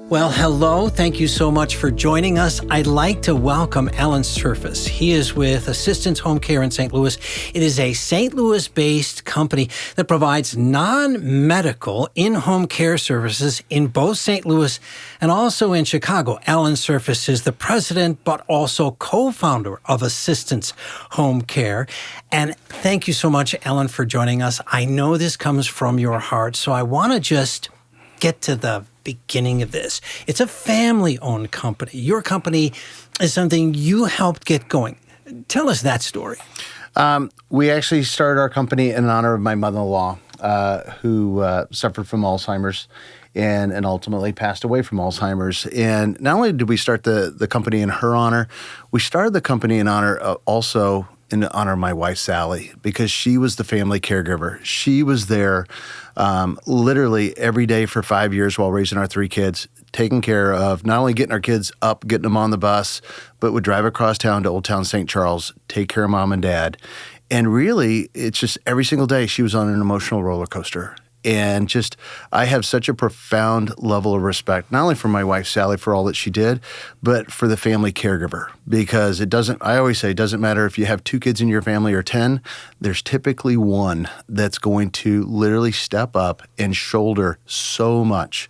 Well, hello. Thank you so much for joining us. I'd like to welcome Alan Serfas. He is with Assistance Home Care in St. Louis. It is a St. Louis-based company that provides non-medical in-home care services in both St. Louis and also in Chicago. Alan Serfas is the president, but also co-founder of Assistance Home Care. And thank you so much, Alan, for joining us. I know this comes from your heart, so I want to just get to the beginning of this. It's a family-owned company. Your company is something you helped get going. Tell us that story. We actually started our company in honor of my mother-in-law, who suffered from Alzheimer's and ultimately passed away from Alzheimer's. And not only did we start the company in her honor, we started the company in honor also in honor of my wife, Sally, because she was the family caregiver. She was there literally every day for 5 years while raising our 3 kids, taking care of not only getting our kids up, getting them on the bus, but would drive across town to Old Town St. Charles, take care of mom and dad. And really, it's just every single day she was on an emotional roller coaster. And just, I have such a profound level of respect, not only for my wife, Sally, for all that she did, but for the family caregiver. Because I always say, it doesn't matter if you have 2 kids in your family or 10, there's typically one that's going to literally step up and shoulder so much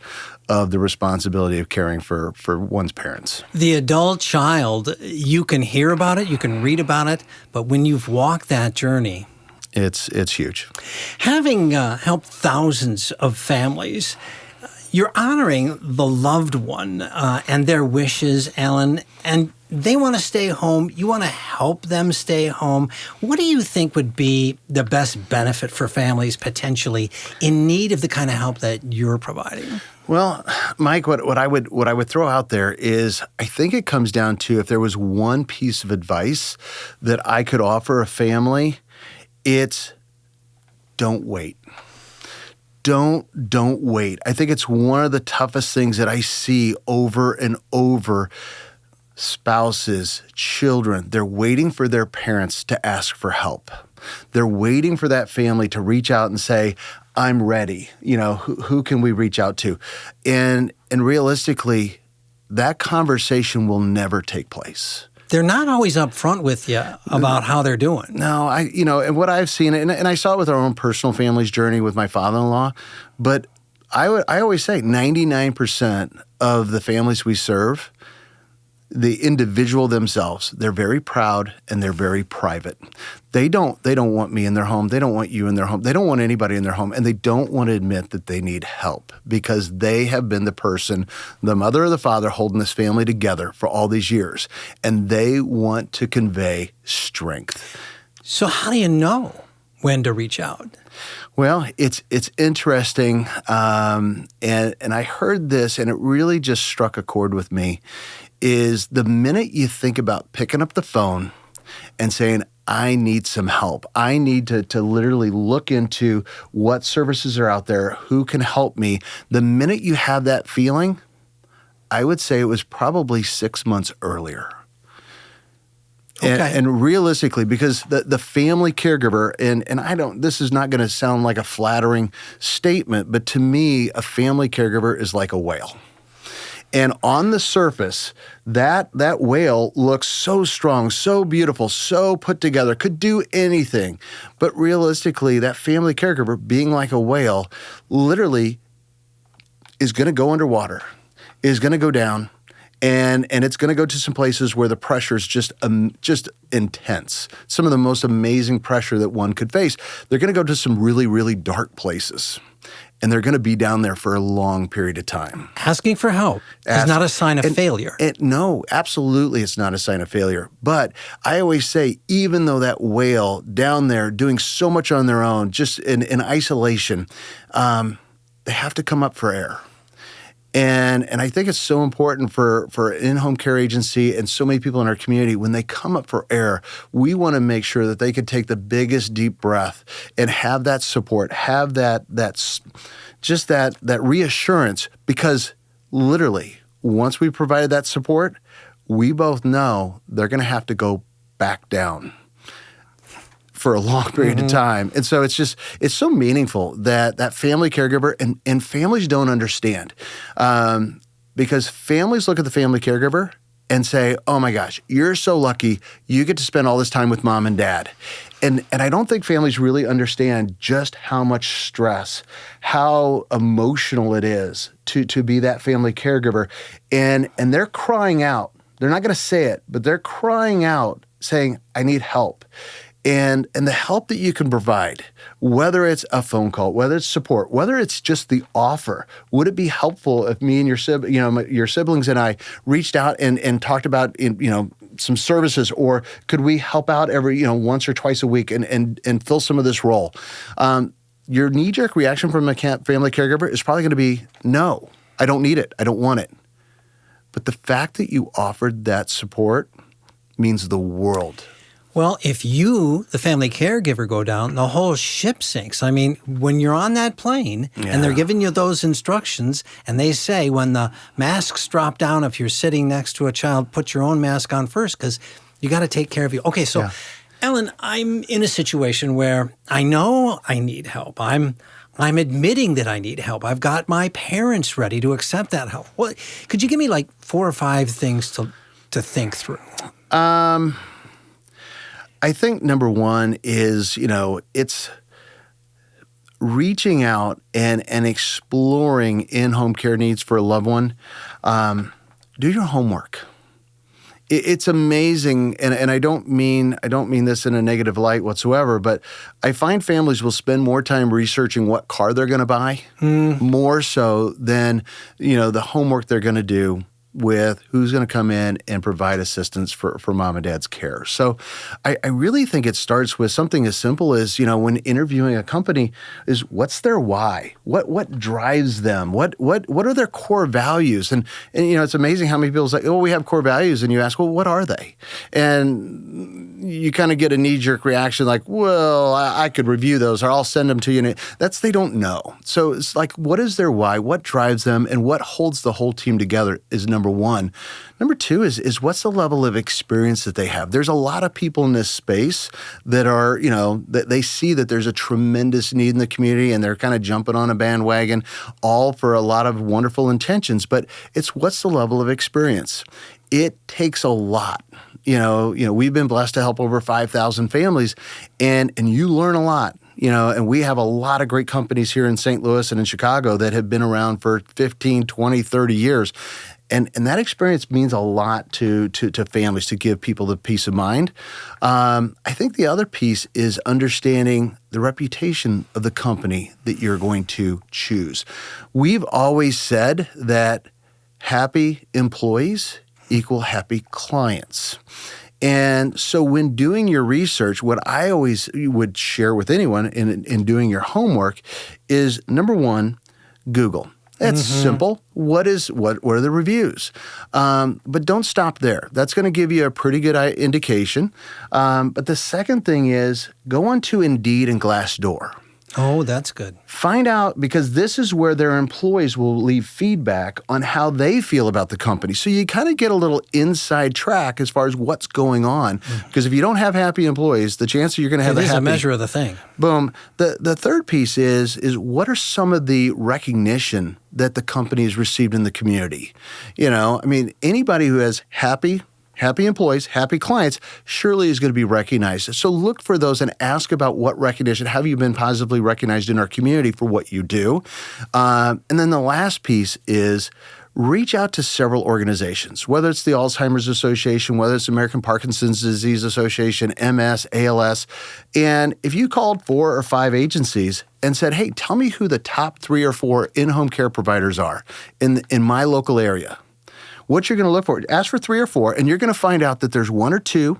of the responsibility of caring for one's parents. The adult child, you can hear about it, you can read about it, but when you've walked that journey, it's huge. Having helped thousands of families, you're honoring the loved one and their wishes, Alan, and they want to stay home. You want to help them stay home. What do you think would be the best benefit for families potentially in need of the kind of help that you're providing? Well, Mike, what I would throw out there is I think it comes down to if there was one piece of advice that I could offer a family, it's don't wait. Don't wait. I think it's one of the toughest things that I see over and over. Spouses, children, they're waiting for their parents to ask for help. They're waiting for that family to reach out and say, I'm ready. You know, who can we reach out to? And realistically, that conversation will never take place. They're not always upfront with you about how they're doing. No, and what I've seen, and I saw it with our own personal family's journey with my father-in-law, but I always say 99% of the families we serve, the individual themselves, they're very proud and they're very private. They don't want me in their home. They don't want you in their home. They don't want anybody in their home. And they don't want to admit that they need help because they have been the person, the mother or the father, holding this family together for all these years. And they want to convey strength. So how do you know when to reach out? Well, it's interesting. And I heard this and it really just struck a chord with me. Is the minute you think about picking up the phone and saying, I need some help. I need to literally look into what services are out there, who can help me. The minute you have that feeling, I would say it was probably 6 months earlier. Okay. And realistically, because the family caregiver, and this is not going to sound like a flattering statement, but to me, a family caregiver is like a whale. And on the surface, that whale looks so strong, so beautiful, so put together, could do anything. But realistically, that family caregiver, being like a whale, literally is going to go underwater, is going to go down, and it's going to go to some places where the pressure is just intense. Some of the most amazing pressure that one could face. They're going to go to some really, really dark places. And they're going to be down there for a long period of time. Asking for help is not a sign of failure. No, absolutely it's not a sign of failure. But I always say, even though that whale down there doing so much on their own, just in isolation, they have to come up for air. And I think it's so important for an in-home care agency and so many people in our community, when they come up for air, we want to make sure that they can take the biggest deep breath and have that support, have that reassurance, because literally, once we provided that support, we both know they're going to have to go back down for a long period of time. And so it's so meaningful that family caregiver, and families don't understand. because families look at the family caregiver and say, oh my gosh, you're so lucky. You get to spend all this time with mom and dad. And I don't think families really understand just how much stress, how emotional it is to be that family caregiver. And they're crying out. They're not going to say it, but they're crying out saying, I need help. And the help that you can provide, whether it's a phone call, whether it's support, whether it's just the offer, would it be helpful if me and your siblings and I reached out and talked about some services, or could we help out every once or twice a week and fill some of this role? Your knee-jerk reaction from a family caregiver is probably going to be, no, I don't need it, I don't want it. But the fact that you offered that support means the world. Well, if you, the family caregiver, go down, the whole ship sinks. I mean, when you're on that plane and they're giving you those instructions and they say when the masks drop down, if you're sitting next to a child, put your own mask on first because you got to take care of you. Okay, so Ellen, I'm in a situation where I know I need help. I'm admitting that I need help. I've got my parents ready to accept that help. What could you give me like 4 or 5 things to think through? I think number one is, it's reaching out and exploring in-home care needs for a loved one. Do your homework. It's amazing, and I don't mean this in a negative light whatsoever, but I find families will spend more time researching what car they're going to buy, more so than the homework they're going to do with who's going to come in and provide assistance for mom and dad's care. So I really think it starts with something as simple as, when interviewing a company, is what's their why? What drives them? What are their core values? And it's amazing how many people say, oh, we have core values. And you ask, well, what are they? And you kind of get a knee-jerk reaction like, well, I could review those or I'll send them to you. And they don't know. So it's like, what is their why? What drives them? And what holds the whole team together is number one. Number two is what's the level of experience that they have? There's a lot of people in this space that are, that they see that there's a tremendous need in the community and they're kind of jumping on a bandwagon, all for a lot of wonderful intentions. But it's what's the level of experience? It takes a lot. We've been blessed to help over 5,000 families, and you learn a lot. And we have a lot of great companies here in St. Louis and in Chicago that have been around for 15, 20, 30 years. And that experience means a lot to families, to give people the peace of mind. I think the other piece is understanding the reputation of the company that you're going to choose. We've always said that happy employees equal happy clients. And so when doing your research, what I always would share with anyone in doing your homework is, number one, Google. That's simple. What are the reviews? But don't stop there. That's going to give you a pretty good indication. But the second thing is go on to Indeed and Glassdoor. Oh, that's good. Find out, because this is where their employees will leave feedback on how they feel about the company. So you kind of get a little inside track as far as what's going on. Because if you don't have happy employees, the chance that you're going to have a measure of the thing. Boom. The third piece is what are some of the recognition that the company has received in the community? Anybody who has happy employees, happy clients, surely is going to be recognized. So look for those and ask about what recognition. Have you been positively recognized in our community for what you do? And then the last piece is reach out to several organizations, whether it's the Alzheimer's Association, whether it's American Parkinson's Disease Association, MS, ALS. And if you called 4 or 5 agencies and said, hey, tell me who the top 3 or 4 in-home care providers are in my local area, what you're going to look for, ask for 3 or 4, and you're going to find out that there's 1 or 2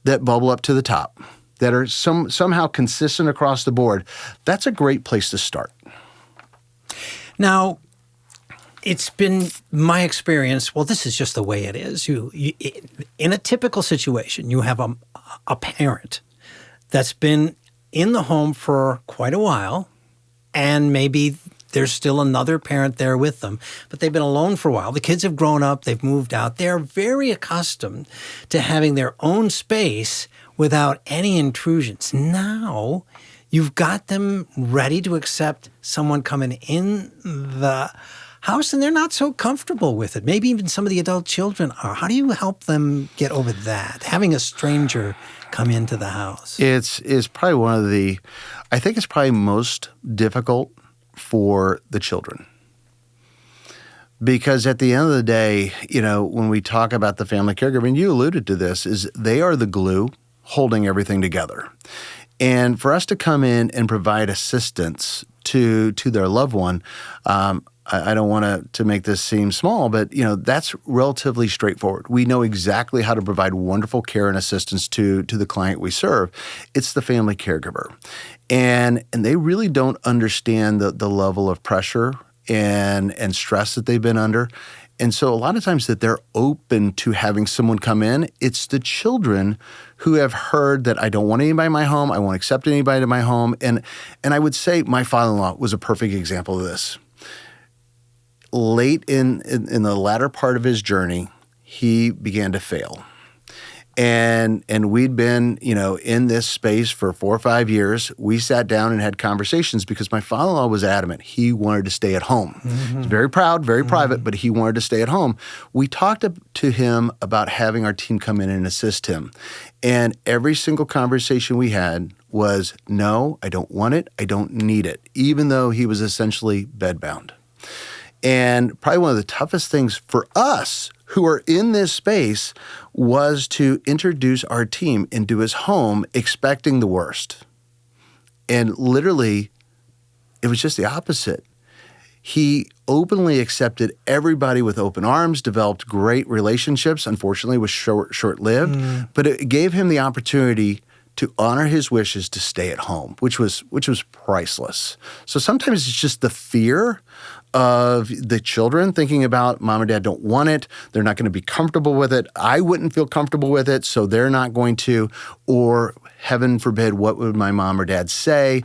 that bubble up to the top, that are somehow consistent across the board. That's a great place to start. Now, it's been my experience, well, this is just the way it is. You in a typical situation, you have a parent that's been in the home for quite a while, and maybe there's still another parent there with them, but they've been alone for a while. The kids have grown up. They've moved out. They're very accustomed to having their own space without any intrusions. Now, you've got them ready to accept someone coming in the house and they're not so comfortable with it. Maybe even some of the adult children are. How do you help them get over that, having a stranger come into the house? It's probably I think it's probably most difficult for the children. Because at the end of the day, when we talk about the family caregiver, and you alluded to this, is they are the glue holding everything together. And for us to come in and provide assistance to their loved one, I don't want to make this seem small, but that's relatively straightforward. We know exactly how to provide wonderful care and assistance to the client we serve. It's the family caregiver. And they really don't understand the level of pressure and stress that they've been under. And so a lot of times that they're open to having someone come in, it's the children who have heard that I don't want anybody in my home, I won't accept anybody to my home. And I would say my father-in-law was a perfect example of this. Late in the latter part of his journey, he began to fail. And we'd been, in this space for 4 or 5 years. We sat down and had conversations because my father-in-law was adamant. He wanted to stay at home. Mm-hmm. He's very proud, very private, but he wanted to stay at home. We talked to him about having our team come in and assist him. And every single conversation we had was, no, I don't want it. I don't need it, even though he was essentially bedbound. And probably one of the toughest things for us who are in this space was to introduce our team into his home expecting the worst. And literally, it was just the opposite. He openly accepted everybody with open arms, developed great relationships. Unfortunately, it was short-lived, but it gave him the opportunity to honor his wishes to stay at home, which was priceless. So sometimes it's just the fear of the children thinking about mom or dad don't want it. They're not going to be comfortable with it. I wouldn't feel comfortable with it, so they're not going to. Or heaven forbid, what would my mom or dad say?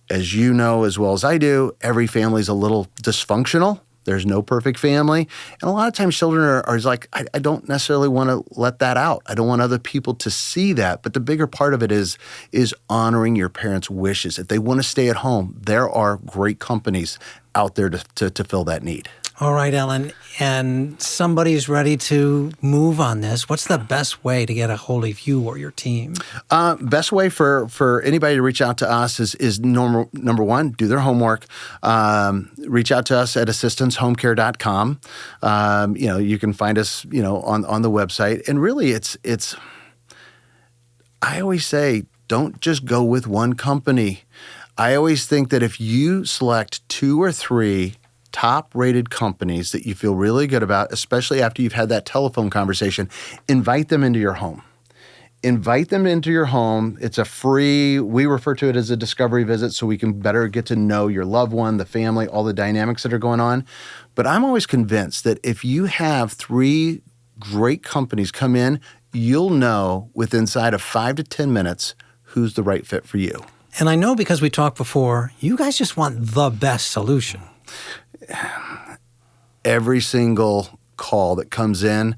As you know as well as I do, every family is a little dysfunctional. There's no perfect family. And a lot of times children are like, I don't necessarily want to let that out. I don't want other people to see that. But the bigger part of it is honoring your parents' wishes. If they want to stay at home, there are great companies out there to fill that need. All right, Ellen, and somebody's ready to move on this. What's the best way to get a hold of you or your team? Best way for anybody to reach out to us is number one, do their homework. Reach out to us at assistancehomecare.com. You can find us, on the website. And really, it's. I always say, don't just go with one company. I always think that if you select 2 or 3 top-rated companies that you feel really good about, especially after you've had that telephone conversation, invite them into your home. Invite them into your home. It's a free, we refer to it as a discovery visit, so we can better get to know your loved one, the family, all the dynamics that are going on. But I'm always convinced that if you have 3 great companies come in, you'll know within inside of 5 to 10 minutes who's the right fit for you. And I know because we talked before, you guys just want the best solution. Every single call that comes in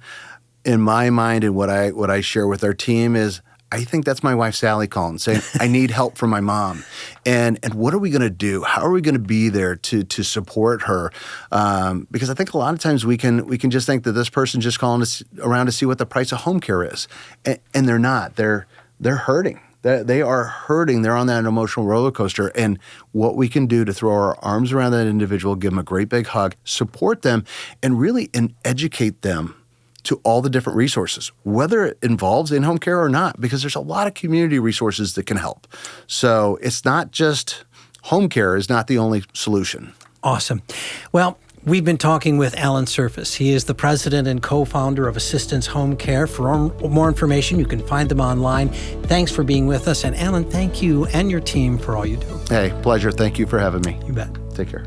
my mind and what I share with our team is, I think that's my wife Sally calling, saying, I need help from my mom. And what are we going to do? How are we going to be there to support her? Because I think a lot of times we can just think that this person's just calling us around to see what the price of home care is. And they're not. They're hurting. They are hurting. They're on that emotional roller coaster. And what we can do to throw our arms around that individual, give them a great big hug, support them, and really educate them to all the different resources, whether it involves in-home care or not, because there's a lot of community resources that can help. So it's not just home care is not the only solution. Awesome. Well, we've been talking with Alan Serfas. He is the president and co-founder of Assistance Home Care. For more information, you can find them online. Thanks for being with us. And Alan, thank you and your team for all you do. Hey, pleasure. Thank you for having me. You bet. Take care.